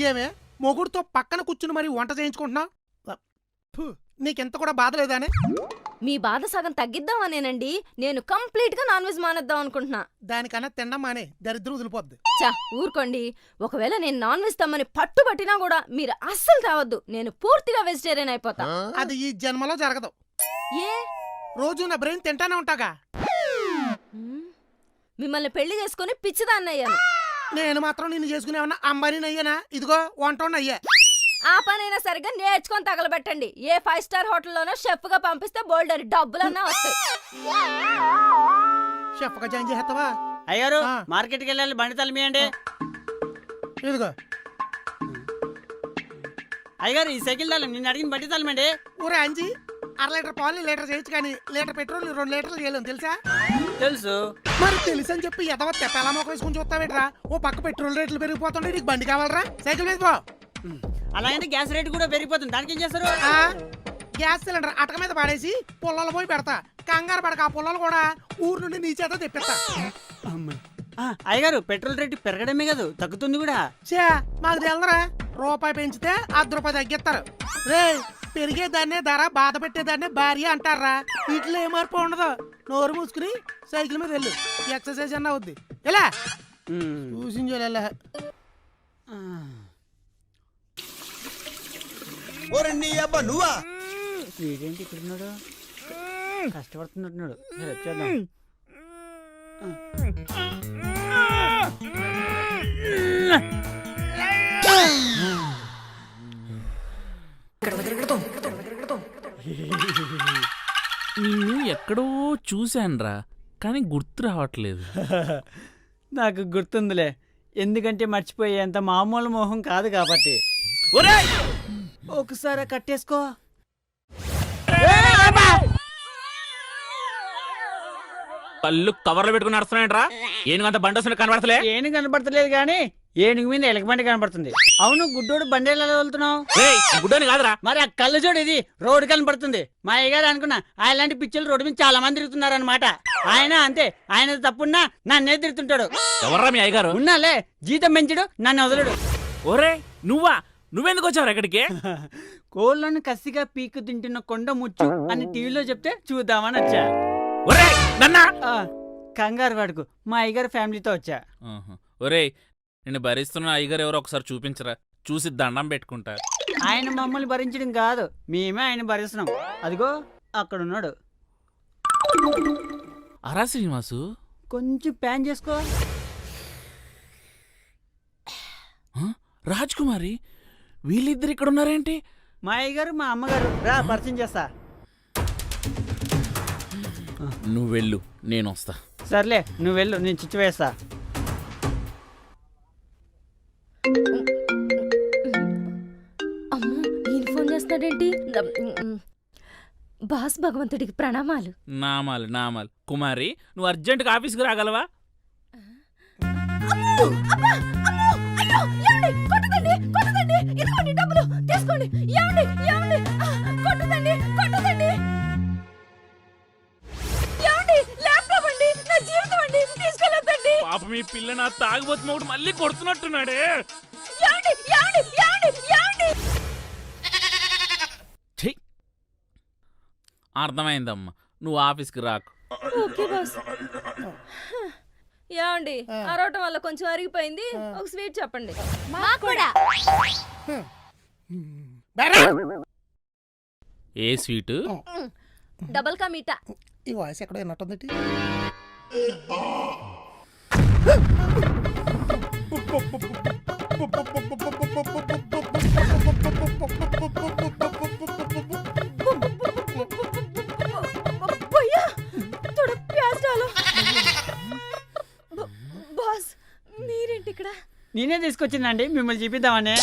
ఏమే మొగుడుతో పక్కన కూర్చుని మరి వంట చేయించుకుంటున్నావు? నీకెంత కూడా బాధ లేదానే? మీ బాధ సగం తగ్గిద్దామనేనండి నేను కంప్లీట్ గా నాన్ వెజ్ మానేద్దాం అనుకుంటున్నా. దానికన్నా తినడం మానే, దరిద్రం వదిలిపోద్ది. చా ఊరుకోండి. ఒకవేళ నేను నాన్ వెజ్ తమ్మని పట్టుబట్టినా కూడా మీరు అస్సలు తావద్దు. నేను పూర్తిగా వెజిటేరియన్ అయిపోతా. అది ఈ జన్మలో జరగదు. ఏ రోజు నా బ్రెయిన్ తింటానే ఉంటాగా. మిమ్మల్ని పెళ్లి చేసుకుని పిచ్చిదాన్నయ్యాను. నేను మాత్రం నిన్ను చేసుకునేమన్నా అంబానీ అయ్యానా? ఇదిగో వంట అయ్యా. ఆ పనైనా సరిగ్గా నేర్చుకొని తగలబెట్టండి. ఏ 5 స్టార్ హోటల్లోనో షెఫ్ గా పంపిస్తే బోల్డర్ డబ్బులన్నా వస్తాయి. షెఫ్ గా జాయిన్ చేస్తావా? అయ్యారు మార్కెట్కి వెళ్ళాలి, బండి తలిమియండి. ఇదిగో అయ్యారు ఈ సైకిల్ తాళం, నిన్ను అడిగిన బండి తలమండి. ఊరే అంజి, 1/2 లీటర్ పాలు లీటర్ చేయొచ్చు కానీ లీటర్ పెట్రోల్ 2 లీటర్లు చేయలేము తెలుసా? తెలుసు. మరి తెలుసు అని చెప్పి ఎదవ తెప్పలా మొక్క వేసుకుని చూస్తావేట్రా? ఓ పక్క పెట్రోల్ రేట్లు పెరిగిపోతుంటే నీకు బండి కావాలరా? సైకిల్ మీద పో. అలాగంటే గ్యాస్ రేట్ కూడా పెరిగిపోతుంది, దానికి ఏం చేస్తారు? గ్యాస్ సిలిండర్ అటక మీద పడేసి పుల్లలు పోయి పెడతా. కంగారు పడక, ఆ పుల్లలు కూడా ఊరు నుండి నీ చేత తెప్పిస్తా. అయ్యగారు పెట్రోల్ రేటు పెరగడమే కాదు, తగ్గుతుంది కూడా. చే మాకు తెలరా, రూపాయి పెంచితే ₹10 తగ్గిస్తారు. రే పెరిగేదాన్నే ధర, బాధ పెట్టేదాన్నే భార్య అంటారా? వీటిలో ఏ మార్పు ఉండదు. నోరు మూసుకుని సైకిల్ మీద వెళ్ళు, ఎక్సర్సైజ్ అన్న అవుద్ది. ఎలా చూసించోలే. వీడేంటి ఇక్కడ ఉన్నాడు, కష్టపడుతున్నట్టున్నాడు. వచ్చేద్దాం. నిన్ను ఎక్కడో చూశానురా, కానీ గుర్తు రావట్లేదు. నాకు గుర్తుందిలే, ఎందుకంటే మర్చిపోయేంత మామూలు మోహం కాదు కాబట్టి. ఒకసారి కట్టేసుకో. కళ్ళు కవర్లో పెట్టుకుని నడుస్తున్నాయంట్రా. ఏనుగంత బండి వస్తున్నా కనబడతలే. ఏనుగు కనబడతలేదు కానీ ఏనుగు మీద ఎలక బండి కనబడుతుంది. అవును గుడ్డోడు బండి ఎలా వెళ్తున్నావు? గుడ్డోని కాదురా. మరి ఆ కళ్ళు చూడు, ఇది రోడ్డు కనబడుతుంది. మా అయ్యగారు అనుకున్నా అలాంటి పిచ్చలు రోడ్డు మీద చాలా మంది తిరుగుతున్నారు అనమాట. ఆయన అంతే, ఆయన తప్పున్నా నన్నే తిరుగుతుంటాడు. ఎవర్రా మీ అయ్యగారు? ఉన్నాలే, జీతం పెంచడు, నన్ను వదలడు. ఓరే నువ్వెందుకు వచ్చావు ఎక్కడికి? కోళ్ళను కసిగా పీకు తింటున్న కొండ ముచ్చు అని టీవీలో చెప్తే చూద్దామని వచ్చా. కంగారు వాడుకు, మా అయ్యగారు ఫ్యామిలీతో వచ్చా. ఒరే నిన్ను భరిస్తున్న అయ్యగారు ఎవరో ఒకసారి చూపించరా, చూసి దండం పెట్టుకుంటా. ఆయన మమ్మల్ని భరించడం కాదు, మేమే ఆయన భరిస్తున్నాం. అదిగో అక్కడున్నాడు. అరా శ్రీనివాసు, కొంచెం ప్యాన్ చేసుకో. రాజ్ కుమారి, వీళ్ళిద్దరు ఇక్కడ ఉన్నారేంటి? మా అయ్యగారు మా అమ్మగారు, రా పరిచయం చేస్తా. నువ్వు వెళ్ళు, నేను వస్తా. సర్లే నువ్వు వెళ్ళు, నేను చిచ్చు వేస్తా. అమ్మో ఈయన ఫోన్ చేస్తాడేంటి? బాస్ భగవంతుడికి ప్రణామాలు. నామాలు. కుమారి, నువ్వు అర్జెంటుగా ఆఫీస్కి రాగలవా? పాప మీ పిల్ల నా తాగుబోతు మొగుడు మళ్ళీ కొడుతున్నట్టున్నాడే. అర్థమైందమ్మా, నువ్వు ఆఫీస్కి రాకు. ఏమండి అరవటం వల్ల కొంచెం అరిగిపోయింది, ఒక స్వీట్ చెప్పండి. ఏ స్వీటు? డబల్ కా మీఠా. ఈ వాయిస్ ఎక్కడో విన్నట్టుంది. బాస్ మీరేంటి ఇక్కడ? నేనే తీసుకొచ్చిందండి, మిమ్మల్ని చూపిద్దామని.